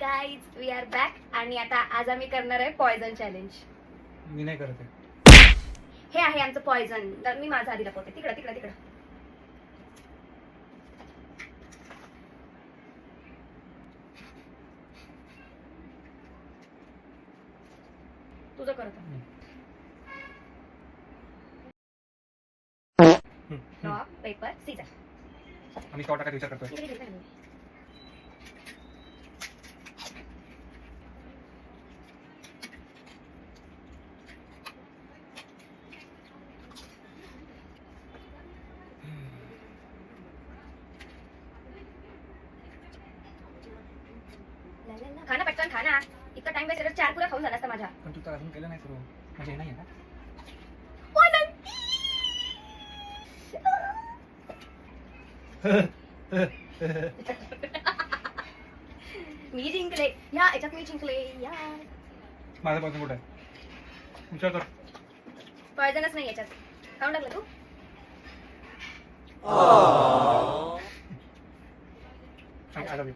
Guys we R back आणि आता आज आम्ही करणार आहे पॉयझन चॅलेंज. मी नाही करत आहे. हे आहे आमचं पॉयझन. तर मी माझा आधी लपवते. तिकडं तिकडं तिकडं तुझं करत रॉक पेपर सीझर. आम्ही केव्हा टाकायचा विचार करतोय. खाना पटकन खाना. इतका टाइम वेस्ट करत 4 पुरा खाऊन झाला असता माझा. पण तू तर अजून केलं नाही सुरू. म्हणजे हे नाही आहे का? मी जिंकले. या याच्यात मी जिंकले. या माझा पासून कुठे आहे विचार कर. पॉयझनच नाही याच्यात. खाऊन टाकलं तू. I love you.